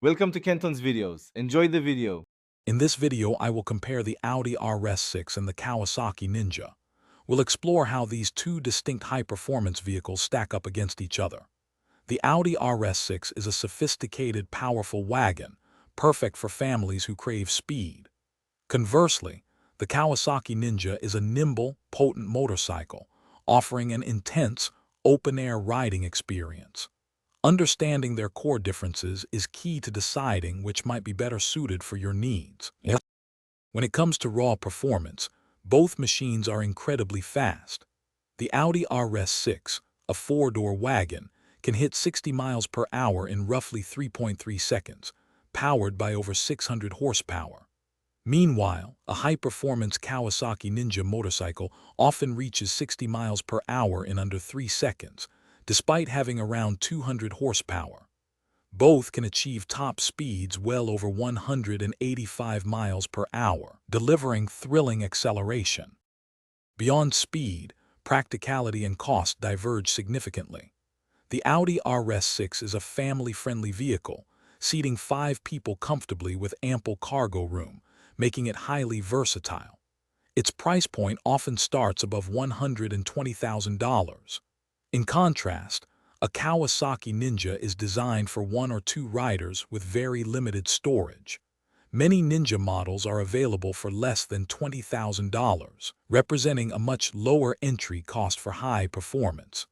Welcome to Kenton's videos. Enjoy the video. In this video, I will compare the Audi RS6 and the Kawasaki Ninja. We'll explore how these two distinct high-performance vehicles stack up against each other. The Audi RS6 is a sophisticated, powerful wagon, perfect for families who crave speed. Conversely, the Kawasaki Ninja is a nimble, potent motorcycle, offering an intense, open-air riding experience. Understanding their core differences is key to deciding which might be better suited for your needs. When it comes to raw performance, both machines are incredibly fast. The Audi RS6, a four-door wagon, can hit 60 miles per hour in roughly 3.3 seconds, powered by over 600 horsepower. Meanwhile, a high-performance Kawasaki Ninja motorcycle often reaches 60 miles per hour in under 3 seconds, despite having around 200 horsepower. Both can achieve top speeds well over 185 miles per hour, delivering thrilling acceleration. Beyond speed, practicality and cost diverge significantly. The Audi RS6 is a family-friendly vehicle, seating 5 people comfortably with ample cargo room, making it highly versatile. Its price point often starts above $120,000. In contrast, a Kawasaki Ninja is designed for 1 or 2 riders with very limited storage. Many Ninja models are available for less than $20,000, representing a much lower entry cost for high performance.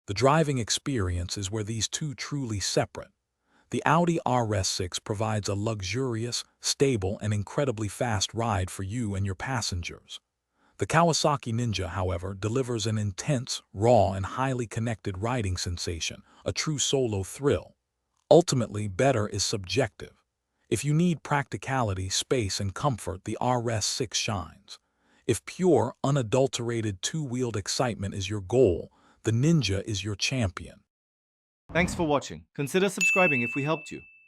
The driving experience is where these two truly separate. The Audi RS6 provides a luxurious, stable, and incredibly fast ride for you and your passengers. The Kawasaki Ninja, however, delivers an intense, raw, and highly connected riding sensation, a true solo thrill. Ultimately, better is subjective. If you need practicality, space, and comfort, the RS6 shines. If pure, unadulterated two-wheeled excitement is your goal, the Ninja is your champion. Thanks for watching. Consider subscribing if we helped you.